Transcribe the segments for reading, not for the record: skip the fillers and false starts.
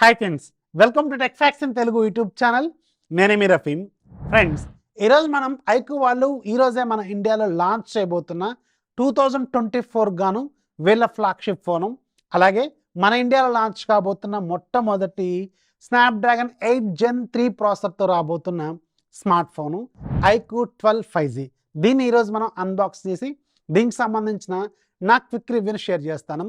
Hi friends, welcome to tech facts in Telugu YouTube channel. నేనే మీ Rafeem. Friends, ఈరోజు మనం iQOO వాళ్ళు ఈరోజే మన ఇండియాలో లాంచ్ చేయబోతున్న 2024 గాను వీళ్ళ ఫ్లాగ్షిప్ ఫోను, అలాగే మన ఇండియాలో లాంచ్ కాబోతున్న మొట్టమొదటి స్నాప్డ్రాగన్ 8 Gen 3 ప్రాసెసర్తో రాబోతున్న స్మార్ట్ ఫోను iQOO12 5G. దీన్ని ఈరోజు మనం అన్బాక్స్ చేసి దీనికి సంబంధించిన నా క్విక్ రివ్యూని షేర్ చేస్తాను.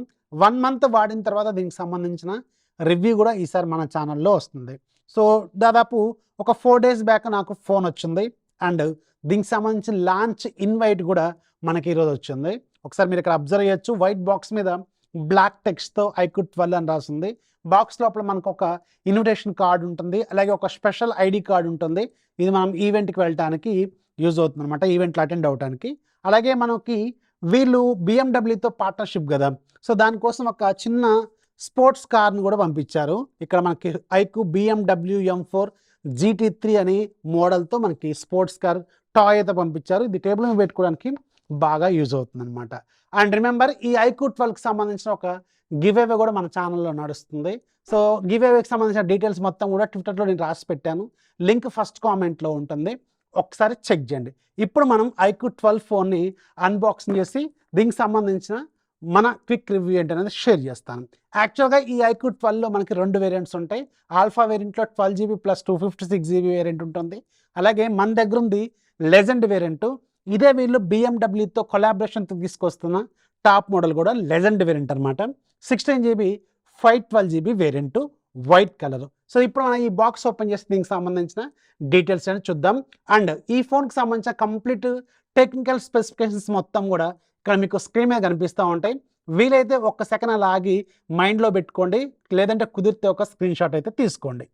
1 month వాడిన తర్వాత దీనికి సంబంధించిన రివ్యూ కూడా ఈసారి మన ఛానల్లో వస్తుంది. సో దాదాపు ఒక 4 days బ్యాక్ నాకు ఫోన్ వచ్చింది అండ్ దీనికి సంబంధించిన లాంచ్ ఇన్వైట్ కూడా మనకి ఈరోజు వచ్చింది. ఒకసారి మీరు ఇక్కడ అబ్జర్వ్ చేయొచ్చు, వైట్ బాక్స్ మీద బ్లాక్ టెక్స్ట్తో iQOO12 అని రాసింది. బాక్స్ లోపల మనకు ఒక ఇన్విటేషన్ కార్డ్ ఉంటుంది, అలాగే ఒక స్పెషల్ ఐడి కార్డ్ ఉంటుంది. ఇది మనం ఈవెంట్కి వెళ్ళడానికి యూజ్ అవుతుంది అనమాట, ఈవెంట్లు అటెండ్ అవడానికి. అలాగే మనకి వీళ్ళు బిఎండబ్ల్యూతో పార్ట్నర్షిప్ కదా, సో దానికోసం ఒక చిన్న స్పోర్ట్స్ కార్ని కూడా పంపించారు. ఇక్కడ మనకి iQOO BMW M4 GT3 అని మోడల్తో మనకి స్పోర్ట్స్ కార్ టాయ్ అయితే పంపించారు. ఇది టేబుల్ మీద పెట్టుకోవడానికి బాగా యూజ్ అవుతుంది అనమాట. అండ్ రిమెంబర్, ఈ iQOO12కి సంబంధించిన ఒక గివ్ అవే కూడా మన ఛానల్లో నడుస్తుంది. సో గివ్ అవేకి సంబంధించిన డీటెయిల్స్ మొత్తం కూడా ట్విట్టర్లో నేను రాసి పెట్టాను, లింక్ ఫస్ట్ కామెంట్లో ఉంటుంది, ఒకసారి చెక్ చేయండి. ఇప్పుడు మనం iQOO12 ఫోన్ని అన్బాక్సింగ్ చేసి దీనికి సంబంధించిన మన క్విక్ రివ్యూ ఏంటనేది షేర్ చేస్తాను. యాక్చువల్గా ఈ iQOO12లో మనకి 2 వేరియంట్స్ ఉంటాయి. Alpha వేరియంట్లో 12GB plus 256GB variant ఉంటుంది. అలాగే మన దగ్గర ఉంది లెజెండ్ వేరియంట్. ఇదే వీళ్ళు బిఎండబ్ల్యూతో కొలాబరేషన్తో తీసుకొస్తున్న టాప్ మోడల్ కూడా లెజెండ్ వేరియంట్ అనమాట. 16GB 512GB variant, white colour. So ఇప్పుడు మనం ఈ బాక్స్ ఓపెన్ చేసి దీనికి సంబంధించిన డీటెయిల్స్ అని చూద్దాం. అండ్ ఈ ఫోన్కి సంబంధించిన కంప్లీట్ టెక్నికల్ స్పెసిఫికేషన్స్ మొత్తం కూడా ఇక్కడ మీకు స్క్రీన్ మీద కనిపిస్తూ ఉంటాయి. వీలైతే ఒక్క సెకండ్ అలా ఆగి మైండ్లో పెట్టుకోండి, లేదంటే కుదిరితే ఒక స్క్రీన్ షాట్ అయితే తీసుకోండి.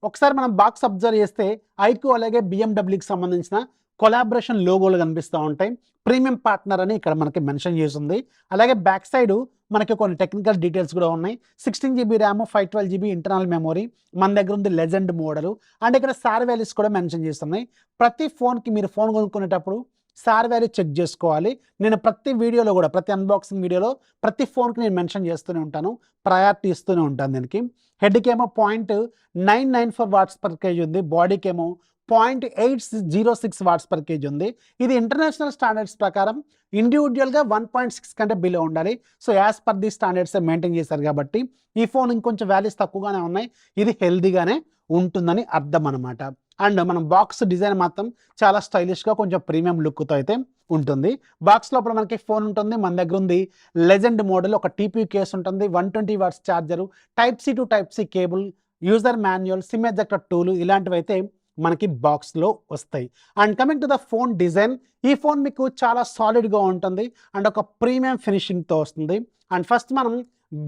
ఒకసారి మనం బాక్స్ అబ్జర్వ్ చేస్తే iQOO అలాగే బిఎండబ్ల్యూకి సంబంధించిన కొలాబరేషన్ లోగోలు కనిపిస్తూ ఉంటాయి. ప్రీమియం పార్ట్నర్ అని ఇక్కడ మనకి మెన్షన్ చేసి ఉంది. అలాగే బ్యాక్ సైడ్ మనకి కొన్ని టెక్నికల్ డీటెయిల్స్ కూడా ఉన్నాయి. 16GB RAM, 512GB internal memory, మన దగ్గర ఉంది లెజెండ్ మోడల్. అండ్ ఇక్కడ సార్ వాల్యూస్ కూడా మెన్షన్ చేస్తున్నాయి. ప్రతి ఫోన్కి మీరు ఫోన్ కొనుక్కునేటప్పుడు సార్ వాల్యూ చెక్ చేసుకోవాలి. నేను ప్రతి వీడియోలో కూడా, ప్రతి అన్బాక్సింగ్ వీడియోలో ప్రతి ఫోన్కి నేను మెన్షన్ చేస్తూనే ఉంటాను, ప్రయారిటీ ఇస్తూనే ఉంటాను. దీనికి హెడ్కి ఏమో 0.994 వాట్స్ పర్ కేజీ ఉంది, బాడీకి ఏమో 0.806 వాట్స్ పర్ కేజీ ఉంది. ఇది ఇంటర్నేషనల్ స్టాండర్డ్స్ ప్రకారం ఇండివిజువల్గా 1.6 కంటే బిలో ఉండాలి. So as per the standards maintain చేశారు కాబట్టి ఈ ఫోన్ ఇంకొంచెం వాల్యూస్ తక్కువగానే ఉన్నాయి. ఇది హెల్దీగానే ఉంటుందని అర్థం అనమాట. అండ్ మనం బాక్స్ డిజైన్ మాత్రం చాలా స్టైలిష్గా కొంచెం ప్రీమియం లుక్తో అయితే ఉంటుంది. బాక్స్ లోపల మనకి ఫోన్ ఉంటుంది. మన దగ్గర ఉంది లెజెండ్ మోడల్, ఒక టీపీ కేస్ ఉంటుంది, 120 watts charger, Type-C to Type-C cable, user manual, SIM ejector tool, ఇలాంటివి అయితే మనకి బాక్స్లో వస్తాయి. And coming to the phone design, ఈ ఫోన్ మీకు చాలా సాలిడ్గా ఉంటుంది అండ్ ఒక ప్రీమియం ఫినిషింగ్తో వస్తుంది. అండ్ ఫస్ట్ మనం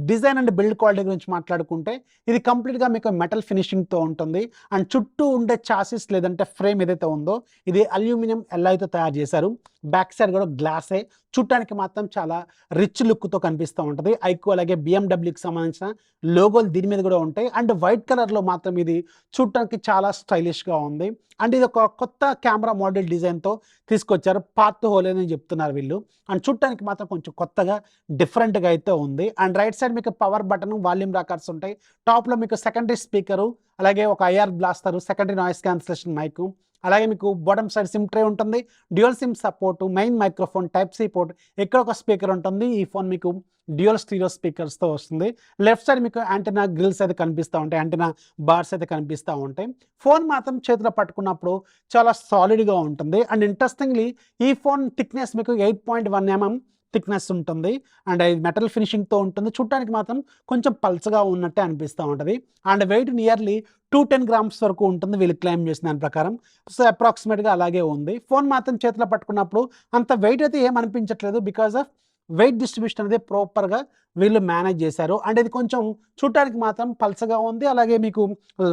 డిజైన్ అండ్ బిల్డ్ క్వాలిటీ గురించి మాట్లాడుకుంటే ఇది కంప్లీట్గా మీకు మెటల్ ఫినిషింగ్తో ఉంటుంది. అండ్ చుట్టూ ఉండే చాసిస్ లేదంటే ఫ్రేమ్ ఏదైతే ఉందో ఇది అల్యూమినియం ఎల్లాయితో తయారు చేశారు. బ్యాక్ సైడ్ కూడా గ్లాసే, చూడటానికి మాత్రం చాలా రిచ్ లుక్తో కనిపిస్తూ ఉంటుంది. iQOO అలాగే బిఎండబ్ల్యూకి సంబంధించిన లోగోలు దీని మీద కూడా ఉంటాయి. అండ్ వైట్ కలర్లో మాత్రం ఇది చూడటానికి చాలా స్టైలిష్గా ఉంది. అండ్ ఇది ఒక కొత్త కెమెరా మోడల్ డిజైన్తో తీసుకొచ్చారు, పాత్ హోల్ అని చెప్తున్నారు వీళ్ళు. అండ్ చూడటానికి మాత్రం కొంచెం కొత్తగా డిఫరెంట్గా అయితే ఉంది. అండ్ రైట్ సైడ్ మీకు పవర్ బటన్, వాల్యూమ్ రాకర్స్ ఉంటాయి. టాప్లో మీకు సెకండరీ స్పీకరు, అలాగే ఒక IR blaster, secondary noise cancellation mic, అలాగే మీకు బాటమ్ సైడ్ సిమ్ ట్రే ఉంటుంది, dual SIM support, main microphone, Type-C port, ఇక్కడ ఒక స్పీకర్ ఉంటుంది. ఈ ఫోన్ మీకు డ్యూయల్ స్టీరియో స్పీకర్స్తో వస్తుంది. లెఫ్ట్ సైడ్ మీకు యాంటెనా గ్రిల్స్ అయితే కనిపిస్తూ ఉంటాయి, యాంటెనా బార్స్ అయితే కనిపిస్తూ ఉంటాయి. ఫోన్ మాత్రం చేతిలో పట్టుకున్నప్పుడు చాలా సాలిడ్గా ఉంటుంది. అండ్ ఇంట్రెస్టింగ్లీ ఈ ఫోన్ థిక్నెస్ మీకు 8.1 mm థిక్నెస్ ఉంటుంది. అండ్ ఇది మెటల్ ఫినిషింగ్తో ఉంటుంది. చూడటానికి మాత్రం కొంచెం పల్చగా ఉన్నట్టే అనిపిస్తూ ఉంటుంది. అండ్ వెయిట్ నియర్లీ 210 grams వరకు ఉంటుంది వీళ్ళు క్లెయిమ్ చేసిన దాని ప్రకారం. సో అప్రాక్సిమేట్గా అలాగే ఉంది. ఫోన్ మాత్రం చేతిలో పట్టుకున్నప్పుడు అంత వెయిట్ అయితే ఏమనిపించట్లేదు, బికాజ్ ఆఫ్ వెయిట్ డిస్ట్రిబ్యూషన్ అనేది ప్రాపర్గా వీళ్ళు మేనేజ్ చేశారు. అండ్ ఇది కొంచెం చూడటానికి మాత్రం పల్చగా ఉంది, అలాగే మీకు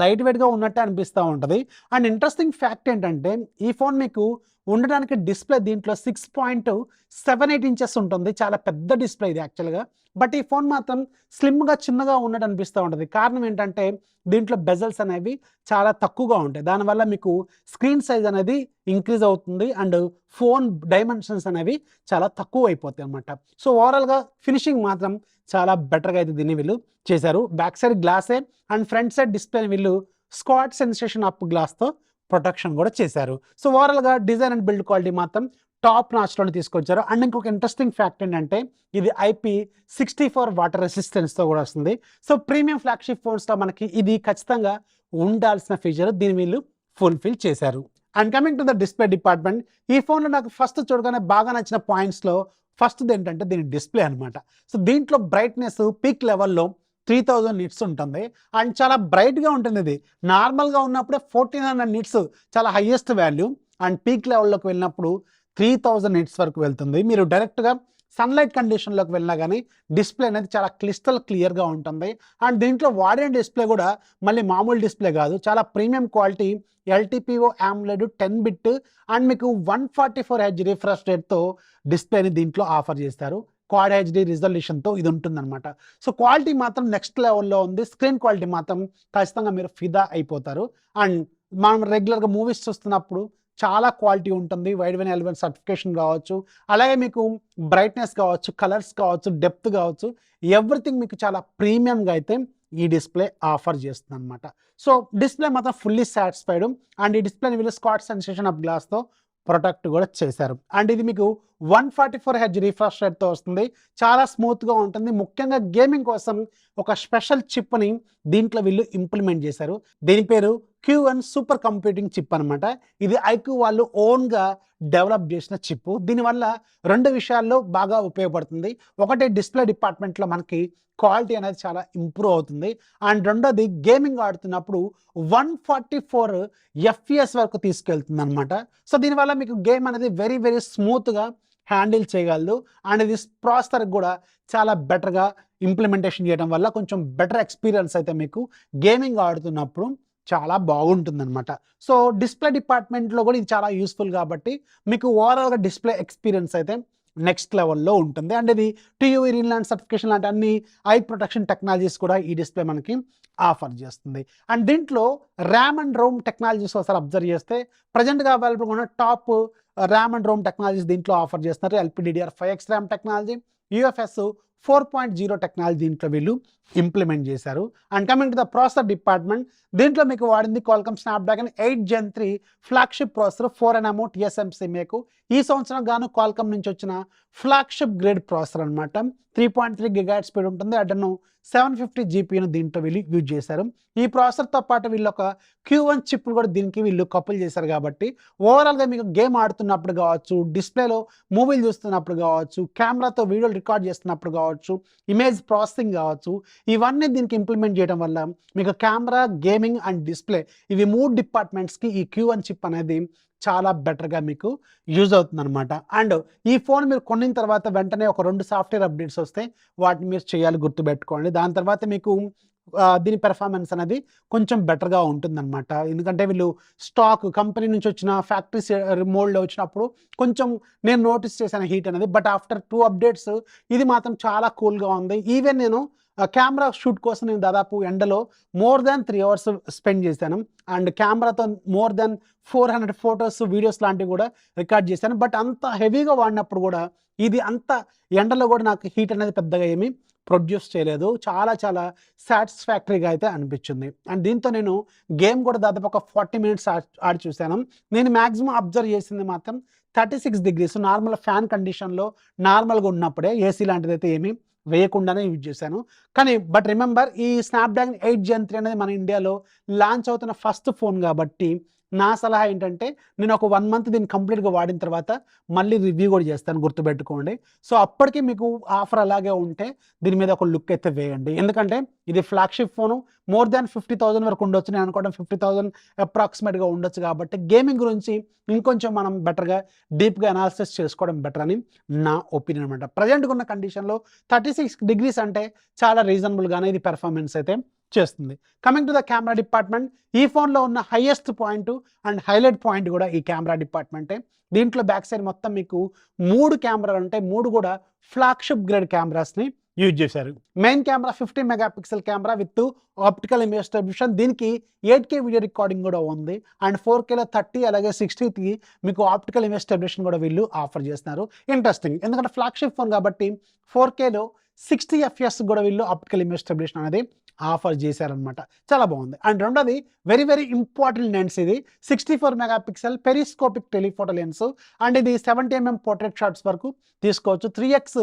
లైట్ వెయిట్గా ఉన్నట్టే అనిపిస్తూ ఉంటుంది. అండ్ ఇంట్రెస్టింగ్ ఫ్యాక్ట్ ఏంటంటే ఈ ఫోన్ మీకు ఉండడానికి డిస్ప్లే దీంట్లో 6.78 ఇంచెస్ ఉంటుంది. చాలా పెద్ద డిస్ప్లే ఇది యాక్చువల్‌గా. బట్ ఈ ఫోన్ మాత్రం స్లిమ్‌గా, చిన్నగా ఉన్నట్టు అనిపిస్తూ ఉంటది. కారణం ఏంటంటే దీంట్లో బెజల్స్ అనేవి చాలా తక్కువగా ఉంటాయి. దానివల్ల మీకు స్క్రీన్ సైజ్ అనేది ఇంక్రీజ్ అవుతుంది అండ్ ఫోన్ డైమెన్షన్స్ అనేవి చాలా తక్కువైపోతాయన్నమాట. సో ఓవరాల్‌గా ఫినిషింగ్ మాత్రం చాలా బెటర్‌గా అయితే దీన్ని వీళ్ళు చేశారు. బ్యాక్ సైడ్ గ్లాసే అండ్ ఫ్రంట్ సైడ్ డిస్ప్లేని వీళ్ళు స్క్వాడ్ సెన్సేషన్ అప్ గ్లాస్‌తో ప్రొటెక్షన్ కూడా చేశారు. సో ఓవరాల్‌గా డిజైన్ అండ్ బిల్డ్ క్వాలిటీ మాత్రం టాప్ నాచ్‌లోనే తీసుకొచ్చారు. అండ్ ఇంకొక ఇంట్రెస్టింగ్ ఫ్యాక్ట్ ఏంటంటే ఇది IP64 వాటర్ రెసిస్టెన్స్‌తో కూడా వస్తుంది. సో ప్రీమియం ఫ్లాగ్‌షిప్ ఫోన్స్‌లో మనకి ఇది ఖచ్చితంగా ఉండాల్సిన ఫీచర్. దీన్ని వీళ్ళు ఫుల్‌ఫిల్ చేశారు. And coming to the display department, ఈ ఫోన్‌లో నాకు ఫస్ట్ చూడగానే బాగా నచ్చిన పాయింట్స్‌లో ఫస్ట్‌ది ఏంటంటే దీని డిస్ప్లే అనమాట. సో దీంట్లో బ్రైట్‌నెస్ పీక్ లెవెల్‌లో 3000 నిట్స్ ఉంటుంది. అండ్ చాలా బ్రైట్‌గా ఉంటుంది ఇది. నార్మల్‌గా ఉన్నప్పుడే 1400 నిట్స్ చాలా హైయెస్ట్ వాల్యూ. అండ్ పీక్ లెవెల్‌లోకి వెళ్ళినప్పుడు 3000 నిట్స్ వరకు వెళ్తుంది. మీరు డైరెక్ట్‌గా సన్‌లైట్ కండిషన్‌లోకి వెళ్ళినా గానీ డిస్ప్లే అనేది చాలా క్లిస్టల్ క్లియర్‌గా ఉంటుంది. అండ్ దీంట్లో వాడిన డిస్ప్లే కూడా మళ్ళీ మామూలు డిస్ప్లే కాదు. చాలా premium quality LTPO AMOLED 10 bit and మీకు 144 హెర్ట్జ్ రిఫ్రెష్ రేట్‌తో డిస్ప్లేని దీంట్లో ఆఫర్ చేస్తారు. క్వాడ్ హెచ్‌డి రిజల్యూషన్‌తో ఇది ఉంటుందన్నమాట. సో క్వాలిటీ మాత్రం నెక్స్ట్ లెవెల్‌లో ఉంది. స్క్రీన్ క్వాలిటీ మాత్రం ఖచ్చితంగా మీరు ఫిదా అయిపోతారు. అండ్ మనం రెగ్యులర్‌గా మూవీస్ చూస్తున్నప్పుడు చాలా క్వాలిటీ ఉంటుంది. వైడ్ వన్ L1 సర్టిఫికేషన్ కావచ్చు, అలాగే మీకు బ్రైట్‌నెస్ కావచ్చు, కలర్స్ కావచ్చు, డెప్త్ కావచ్చు, ఎవ్రీథింగ్ మీకు చాలా ప్రీమియంగా అయితే ఈ డిస్ప్లే ఆఫర్ చేస్తుందన్నమాట. సో డిస్ప్లే మాత్రం ఫుల్లీ సాటిస్ఫైడ్. అండ్ ఈ డిస్ప్లేని వీళ్ళు స్క్వాడ్ సెన్సేషన్ ఆఫ్ గ్లాస్‌తో ప్రొటెక్ట్ కూడా చేశారు. అండ్ ఇది మీకు 144 హెర్ట్జ్ రిఫ్రెష్ రేట్‌తో వస్తుంది. చాలా స్మూత్‌గా ఉంటుంది. ముఖ్యంగా గేమింగ్ కోసం ఒక స్పెషల్ చిప్‌ని దీంట్లో వీళ్ళు ఇంప్లిమెంట్ చేశారు. దీని పేరు Q1 సూపర్ కంప్యూటింగ్ చిప్ అనమాట. ఇది iQOO వాళ్ళు ఓన్‌గా డెవలప్ చేసిన చిప్. దీనివల్ల 2 విషయాల్లో బాగా ఉపయోగపడుతుంది. ఒకటి డిస్ప్లే డిపార్ట్మెంట్‌లో మనకి క్వాలిటీ అనేది చాలా ఇంప్రూవ్ అవుతుంది. అండ్ రెండోది గేమింగ్ ఆడుతున్నప్పుడు 144 FPS వరకు తీసుకెళ్తుందనమాట. సో దీనివల్ల మీకు గేమ్ అనేది వెరీ వెరీ స్మూత్‌గా హ్యాండిల్ చేయగలదు. అండ్ ఇది ప్రాసెసర్‌కి కూడా చాలా బెటర్‌గా ఇంప్లిమెంటేషన్ చేయడం వల్ల కొంచెం బెటర్ ఎక్స్‌పీరియన్స్ అయితే మీకు గేమింగ్ ఆడుతున్నప్పుడు చాలా బాగుంటుందనమాట. సో డిస్ప్లే డిపార్ట్మెంట్‌లో కూడా ఇది చాలా యూజ్‌ఫుల్ కాబట్టి మీకు ఓవరాల్‌గా డిస్ప్లే ఎక్స్‌పీరియన్స్ అయితే నెక్స్ట్ లెవెల్‌లో ఉంటుంది. అండ్ ఇది TUV రీన్‌లాండ్ సర్టిఫికేషన్ లాంటి అన్ని ఐ ప్రొటెక్షన్ టెక్నాలజీస్ కూడా ఈ డిస్ప్లే మనకి ఆఫర్ చేస్తుంది. అండ్ దీంట్లో ర్యామ్ అండ్ రోమ్ టెక్నాలజీస్ ఒకసారి అబ్జర్వ్ చేస్తే ప్రెజెంట్‌గా అవైలబుల్‌గా ఉన్న top RAM and Rome technologies దీంట్లో ఆఫర్ చేస్తున్నారు. LPDDR5X RAM technology, UFS 4.0 technology దీంట్లో వీళ్ళు ఇంప్లిమెంట్ చేశారు. And coming to the processor department, దీంట్లో మీకు వాడింది Qualcomm Snapdragon 8 Gen 3 flagship processor 4 nm TSMC మీకు ఈ సంవత్సరం గాను క్వాల్కమ్ నుంచి వచ్చిన ఫ్లాగ్‌షిప్ గ్రేడ్ ప్రాసెసర్ అనమాట. 3.3 GHz స్పీడ్ ఉంటుంది. అడ్డను 750 GPUను దీంట్లో వీళ్ళు యూజ్ చేశారు. ఈ ప్రాసెసర్‌తో పాటు వీళ్ళు ఒక Q1 చిప్‌ను కూడా దీనికి వీళ్ళు కపుల్ చేశారు కాబట్టి ఓవరాల్‌గా మీకు గేమ్ ఆడుతున్నప్పుడు కావచ్చు, డిస్ప్లేలో మూవీలు చూస్తున్నప్పుడు కావచ్చు, కెమెరాతో వీడియోలు రికార్డ్ చేస్తున్నప్పుడు కావచ్చు, ఇమేజ్ ప్రాసెసింగ్ కావచ్చు, ఇవన్నీ దీనికి ఇంప్లిమెంట్ చేయడం వల్ల మీకు కెమెరా, గేమింగ్ అండ్ డిస్ప్లే ఇవి 3 డిపార్ట్మెంట్స్‌కి ఈ Q1 చిప్ అనేది చాలా బెటర్‌గా మీకు యూజ్ అవుతుందనమాట. అండ్ ఈ ఫోన్ మీరు కొనిన తర్వాత వెంటనే ఒక 2 సాఫ్ట్‌వేర్ అప్డేట్స్ వస్తాయి. వాటిని మీరు చేయాలి, గుర్తుపెట్టుకోండి. దాని తర్వాత మీకు దీని పెర్ఫార్మెన్స్ అనేది కొంచెం బెటర్‌గా ఉంటుందనమాట. ఎందుకంటే వీళ్ళు స్టాక్ కంపెనీ నుంచి వచ్చిన ఫ్యాక్టరీ మోల్డ్‌లో వచ్చినప్పుడు కొంచెం నేను నోటీస్ చేశాను హీట్ అనేది. బట్ ఆఫ్టర్ 2 అప్డేట్స్ ఇది మాత్రం చాలా కూల్‌గా ఉంది. ఈవెన్ నేను కెమెరా షూట్ కోసం నేను దాదాపు ఎండలో మోర్ దాన్ 3 అవర్స్ స్పెండ్ చేశాను. అండ్ కెమెరాతో మోర్ దాన్ 400 ఫోటోస్, వీడియోస్ లాంటివి కూడా రికార్డ్ చేశాను. బట్ అంత హెవీగా వాడినప్పుడు కూడా ఇది అంత ఎండలో కూడా నాకు హీట్ అనేది పెద్దగా ఏమీ ప్రొడ్యూస్ చేయలేదు. చాలా చాలా సాటిస్ఫాక్టరీగా అయితే అనిపించింది. అండ్ దీంతో నేను గేమ్ కూడా దాదాపు ఒక 40 మినిట్స్ ఆడి చూశాను. నేను మాక్సిమం అబ్జర్వ్ చేసింది మాత్రం 36 డిగ్రీస్ నార్మల్ ఫ్యాన్ కండిషన్‌లో నార్మల్‌గా ఉన్నప్పుడే, ఏసీ లాంటిదైతే ఏమీ వేయకుండానే యూజ్ చేశాను. కానీ బట్ రిమెంబర్ ఈ స్నాప్‌డ్రాగన్ 8 Gen 3 అనేది మన ఇండియాలో లాంచ్ అవుతున్న ఫస్ట్ ఫోన్ కాబట్టి నా సలహా ఏంటంటే నేను ఒక 1 మంత్ దీన్ని కంప్లీట్‌గా వాడిన తర్వాత మళ్ళీ రివ్యూ కూడా చేస్తాను, గుర్తుపెట్టుకోండి. సో అప్పటికి మీకు ఆఫర్ అలాగే ఉంటే దీని మీద ఒక లుక్ అయితే వేయండి. ఎందుకంటే ఇది ఫ్లాగ్‌షిప్ ఫోను, మోర్ దాన్ 50,000 వరకు ఉండొచ్చు. నేను అనుకోవడం 50,000 అప్రాక్సిమేట్‌గా ఉండొచ్చు కాబట్టి గేమింగ్ గురించి ఇంకొంచెం మనం బెటర్‌గా డీప్‌గా అనాలిసిస్ చేసుకోవడం బెటర్ అని నా ఒపీనియన్ అనమాట. ప్రెజెంట్‌గా ఉన్న కండిషన్‌లో 36 డిగ్రీస్ అంటే చాలా రీజనబుల్‌గానే ఇది పెర్ఫార్మెన్స్ అయితే చేస్తుంది. Coming to the camera department, ఈ ఫోన్లో ఉన్న highest point and highlight point కూడా ఈ కెమెరా డిపార్ట్మెంటే. దీంట్లో బ్యాక్ సైడ్ మొత్తం మీకు 3 కెమెరాలు ఉంటాయి. 3 కూడా ఫ్లాగ్షిప్ గ్రేడ్ కెమెరాస్ని యూజ్ చేశారు. Main camera 50 megapixel camera with optical image stabilisation. దీనికి 8K వీడియో రికార్డింగ్ కూడా ఉంది. అండ్ 4Kలో 30 అలాగే 60కి మీకు ఆప్టికల్ ఇమేజ్ స్టెబిలిషన్ కూడా వీళ్ళు ఆఫర్ చేస్తున్నారు. ఇంట్రెస్టింగ్, ఎందుకంటే ఫ్లాగ్షిప్ ఫోన్ కాబట్టి 4Kలో 60 FPS కూడా వీళ్ళు ఆప్టికల్ ఇమేజ్ స్టెబిలిషన్ అనేది ఆఫర్ చేశారనమాట. చాలా బాగుంది. అండ్ రెండోది వెరీ వెరీ ఇంపార్టెంట్ లెన్స్. ఇది 64 megapixel periscopic telephoto lens. And ఇది 70mm పోర్ట్రేట్ షాట్స్ వరకు తీసుకోవచ్చు. 3x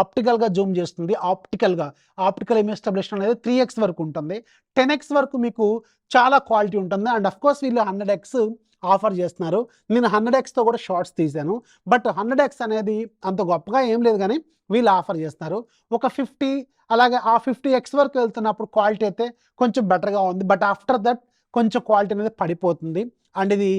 ఆప్టికల్గా జూమ్ చేస్తుంది. ఆప్టికల్ ఇమేజ్ స్టెబిలిషన్ అనేది 3x వరకు ఉంటుంది. 10x వరకు మీకు చాలా క్వాలిటీ ఉంటుంది. అండ్ అఫ్ కోర్స్ వీళ్ళు 100x ఆఫర్ చేస్తున్నారు. నేను 100xతో కూడా షార్ట్స్ తీశాను. బట్ 100x అనేది అంత గొప్పగా ఏం లేదు, కానీ వీళ్ళు ఆఫర్ చేస్తున్నారు. ఒక 50 అలాగే ఆ 50x వరకు వెళ్తున్నప్పుడు క్వాలిటీ అయితే కొంచెం బెటర్గా ఉంది. బట్ ఆఫ్టర్ దట్ కొంచెం క్వాలిటీ అనేది పడిపోతుంది. అండ్ ఇది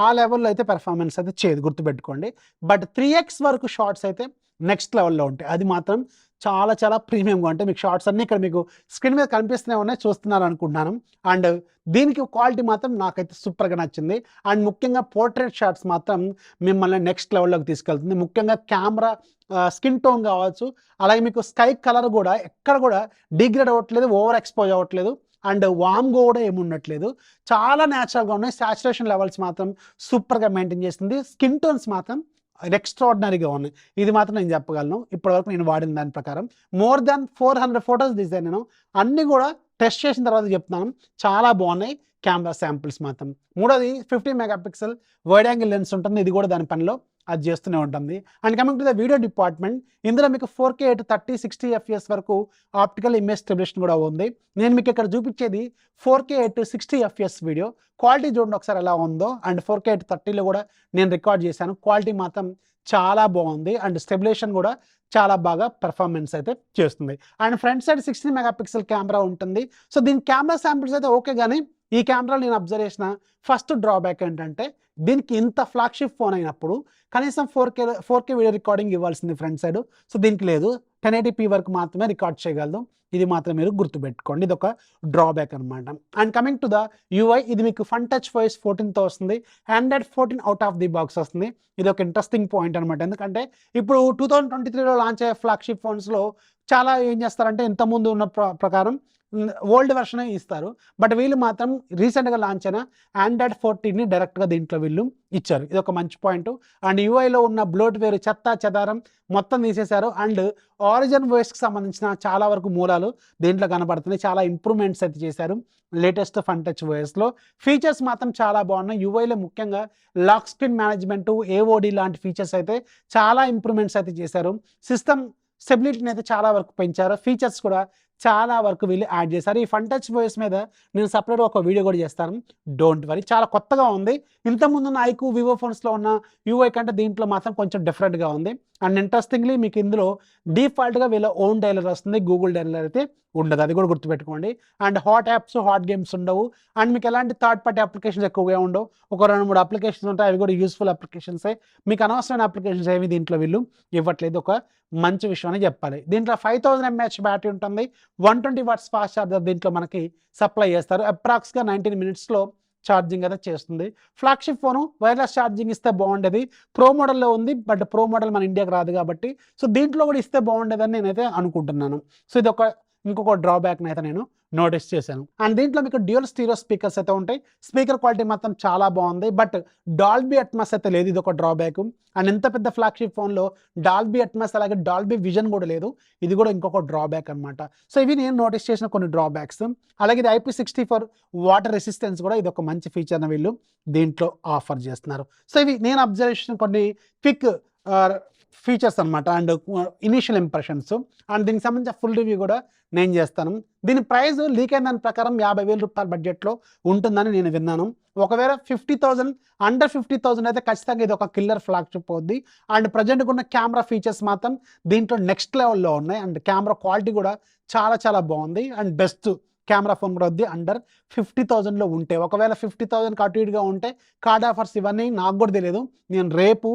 ఆ లెవెల్లో అయితే పెర్ఫార్మెన్స్ అయితే చేయదు, గుర్తుపెట్టుకోండి. బట్ 3x వరకు షార్ట్స్ అయితే నెక్స్ట్ లెవెల్లో ఉంటాయి. అది మాత్రం చాలా చాలా ప్రీమియంగా ఉంటాయి. మీకు షార్ట్స్ అన్నీ ఇక్కడ మీకు స్క్రీన్ మీద కనిపిస్తూనే ఉన్నాయి, చూస్తున్నారు అనుకుంటున్నాను. అండ్ దీనికి క్వాలిటీ మాత్రం నాకైతే సూపర్గా నచ్చింది. అండ్ ముఖ్యంగా పోర్ట్రేట్ షాట్స్ మాత్రం మిమ్మల్ని నెక్స్ట్ లెవెల్లోకి తీసుకెళ్తుంది. ముఖ్యంగా కెమెరా స్కిన్ టోన్ కావచ్చు, అలాగే మీకు స్కై కలర్ కూడా ఎక్కడ కూడా డిగ్రేడ్ అవ్వట్లేదు, ఓవర్ ఎక్స్పోజ్ అవ్వట్లేదు. అండ్ వామ్గా కూడా ఏమి ఉండట్లేదు, చాలా న్యాచురల్గా ఉన్నాయి. సాచురేషన్ లెవెల్స్ మాత్రం సూపర్గా మెయింటైన్ చేస్తుంది. స్కిన్ టోన్స్ మాత్రం ఎక్స్ట్రాడినరీగా ఉన్నాయి. ఇది మాత్రం నేను చెప్పగలను. ఇప్పటివరకు నేను వాడిన దాని ప్రకారం మోర్ దాన్ 400 ఫొటోస్ తీసాను నేను. అన్నీ కూడా టెస్ట్ చేసిన తర్వాత చెప్తున్నాను, చాలా బాగున్నాయి కెమెరా శాంపిల్స్ మాత్రం. మూడోది 50 మెగాపిక్సెల్ వైడ్ యాంగిల్ లెన్స్ ఉంటుంది. ఇది కూడా దాని పనిలో అది చేస్తూనే ఉంటుంది. And coming to the video department, ఇందులో మీకు 4K 30 60 FPS వరకు ఆప్టికల్ ఇమేజ్ స్టెబిలిషన్ కూడా ఉంది. నేను మీకు ఇక్కడ చూపించేది 4K 60 FPS వీడియో. క్వాలిటీ చూడండి ఒకసారి ఎలా ఉందో. అండ్ 4K 30లో కూడా నేను రికార్డ్ చేశాను. క్వాలిటీ మాత్రం చాలా బాగుంది. అండ్ స్టెబిలేషన్ కూడా చాలా బాగా పెర్ఫార్మెన్స్ అయితే చేస్తుంది. And front side 16 megapixel camera ఉంటుంది. సో దీని కెమెరా శాంపిల్స్ అయితే ఓకే, కానీ ఈ కెమెరాలో నేను అబ్జర్వ్ చేసిన ఫస్ట్ డ్రాబ్యాక్ ఏంటంటే, దీనికి ఇంత ఫ్లాగ్షిప్ ఫోన్ అయినప్పుడు కనీసం 4K వీడియో రికార్డింగ్ ఇవ్వాల్సింది ఫ్రంట్ సైడ్. సో దీనికి లేదు, 1080p వరకు మాత్రమే రికార్డ్ చేయగలదు. ఇది మాత్రం మీరు గుర్తుపెట్టుకోండి, ఇది ఒక డ్రాబ్యాక్ అనమాట. And coming to the UI, ఇది మీకు ఫన్ టచ్ వాయిస్ 14తో వస్తుంది. Android 14 out of the box వస్తుంది. ఇది ఒక ఇంట్రెస్టింగ్ పాయింట్ అనమాట. ఎందుకంటే ఇప్పుడు 2023లో లాంచ్ అయ్యే ఫ్లాగ్షిప్ ఫోన్స్లో చాలా ఏం చేస్తారంటే, ఇంతకుముందు ఉన్న ప్రకారం ఓల్డ్ వెర్షనే ఇస్తారు. బట్ వీళ్ళు మాత్రం రీసెంట్గా లాంచ్ అయిన Android 14ని డైరెక్ట్గా దీంట్లో వీళ్ళు ఇచ్చారు. ఇది ఒక మంచి పాయింట్. అండ్ UIలో ఉన్న బ్లోట్వేర్ చెత్త చెదారం మొత్తం తీసేశారు. అండ్ ఆరిజిన్ వాయిస్కి సంబంధించిన చాలా వరకు మూలాలు దీంట్లో కనబడుతున్నాయి. చాలా ఇంప్రూవ్మెంట్స్ అయితే చేశారు లేటెస్ట్ ఫన్ టచ్ వాయిస్లో. ఫీచర్స్ మాత్రం చాలా బాగున్నాయి. UIలో ముఖ్యంగా లాక్ స్క్రీన్ మేనేజ్మెంట్, AOD లాంటి ఫీచర్స్ అయితే చాలా ఇంప్రూవ్మెంట్స్ అయితే చేశారు. సిస్టమ్ స్టెబిలిటీని అయితే చాలా వరకు పెంచారు. ఫీచర్స్ కూడా చాలా వరకు వీళ్ళు యాడ్ చేశారు. ఈ ఫన్ టచ్ వాయిస్ మీద నేను సపరేట్గా ఒక వీడియో కూడా చేస్తాను, డోంట్ వరీ. చాలా కొత్తగా ఉంది. ఇంతకుముందు ఉన్న iQOO వివో ఫోన్స్లో ఉన్న UI కంటే దీంట్లో మాత్రం కొంచెం డిఫరెంట్గా ఉంది. అండ్ ఇంట్రెస్టింగ్లీ మీకు ఇందులో డిఫాల్ట్గా వీళ్ళ ఓన్ డైలర్ వస్తుంది, గూగుల్ డైలర్ అయితే ఉండదు, అది కూడా గుర్తుపెట్టుకోండి. And hot apps, hot games ఉండవు. అండ్ మీకు ఎలాంటి థర్డ్ పార్టీ అప్లికేషన్స్ ఎక్కువగా ఉండవు. ఒక 2-3 అప్లికేషన్స్ ఉంటాయి, అవి కూడా యూస్ఫుల్ అప్లికేషన్సే. మీకు అనవసరమైన అప్లికేషన్స్ ఏమి దీంట్లో వీళ్ళు ఇవ్వట్లేదు, ఒక మంచి విషయం అని చెప్పాలి. దీంట్లో 5000 mAh బ్యాటరీ ఉంటుంది. 120 వాట్స్ ఫాస్ట్ ఛార్జర్ దీంట్లో మనకి సప్లై చేస్తారు. అప్రాక్స్గా 19 మినిట్స్లో ఛార్జింగ్ అయితే చేస్తుంది. ఫ్లాగ్షిప్ ఫోను వైర్లెస్ ఛార్జింగ్ ఇస్తే బాగుండేది. ప్రో మోడల్లో ఉంది, బట్ ప్రో మోడల్ మన ఇండియాకి రాదు కాబట్టి సో దీంట్లో కూడా ఇస్తే బాగుండేదని నేనైతే అనుకుంటున్నాను. సో ఇది ఇంకొక డ్రాబ్యాక్ని అయితే నేను నోటీస్ చేశాను. అండ్ దీంట్లో మీకు డ్యూయల్ స్టీరియో స్పీకర్స్ అయితే ఉంటాయి. స్పీకర్ క్వాలిటీ మాత్రం చాలా బాగుంది. బట్ డాల్బీ అట్మాస్ అయితే లేదు, ఇది ఒక డ్రాబ్యాక్. అండ్ ఇంత పెద్ద ఫ్లాగ్షిప్ ఫోన్లో డాల్బీ అట్మాస్ అలాగే డాల్బీ విజన్ కూడా లేదు, ఇది కూడా ఇంకొక డ్రాబ్యాక్ అనమాట. సో ఇవి నేను నోటీస్ చేసిన కొన్ని డ్రాబ్యాక్స్. అలాగే ఇది IP64 వాటర్ రెసిస్టెన్స్ కూడా ఇది ఒక మంచి ఫీచర్ని వీళ్ళు దీంట్లో ఆఫర్ చేస్తున్నారు. సో ఇవి నేను అబ్జర్వ్ చేసిన కొన్ని క్విక్ ఫీచర్స్ అనమాట అండ్ ఇనీషియల్ ఇంప్రెషన్స్. అండ్ దీనికి సంబంధించిన ఫుల్ రివ్యూ కూడా నేను చేస్తాను. దీని ప్రైస్ లీక్ అయిన దాని ప్రకారం 50,000 రూపాయల బడ్జెట్లో ఉంటుందని నేను విన్నాను. ఒకవేళ 50,000 అండర్ 50,000 అయితే ఖచ్చితంగా ఇది ఒక కిల్లర్ ఫ్లాగ్షిప్ అవుద్ది. అండ్ ప్రజెంట్గా ఉన్న కెమెరా ఫీచర్స్ మాత్రం దీంట్లో నెక్స్ట్ లెవెల్లో ఉన్నాయి. అండ్ కెమెరా క్వాలిటీ కూడా చాలా చాలా బాగుంది. అండ్ బెస్ట్ కెమెరా ఫోన్ కూడా వద్ది అండర్ 50,000లో ఉంటే. ఒకవేళ 50,000కి అటు ఇటుగా ఉంటే కార్డ్ ఆఫర్స్ ఇవన్నీ నాకు కూడా తెలియదు. నేను రేపు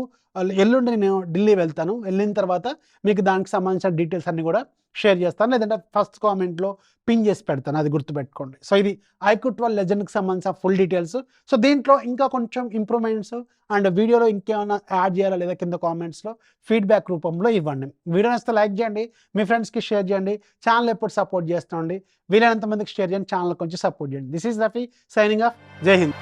ఎల్లుండి నేను ఢిల్లీ వెళ్తాను. వెళ్ళిన తర్వాత మీకు దానికి సంబంధించిన డీటెయిల్స్ అన్నీ కూడా షేర్ చేస్తాను. లేదంటే ఫస్ట్ కామెంట్‌లో పిన్ చేసి పెడతాను. అది గుర్తుపెట్టుకోండి. సో ఇది iQOO12 లెజెండ్‌కి సంబంధించిన ఫుల్ డీటెయిల్స్. సో దీంట్లో ఇంకా కొంచెం ఇంప్రూవ్‌మెంట్స్ అండ్ వీడియోలో ఇంకేమైనా యాడ్ చేయాలా లేదా కింద కామెంట్స్‌లో ఫీడ్‌బ్యాక్ రూపంలో ఇవ్వండి. వీడియో నచ్చితే లైక్ చేయండి. మీ ఫ్రెండ్స్‌కి షేర్ చేయండి. ఛానల్ ఎప్పుడు సపోర్ట్ చేస్తామండి. వీలైనంత మందికి షేర్ చేయండి. ఛానల్ కొంచెం సపోర్ట్ చేయండి. This is Rafi signing off. జై హింద్.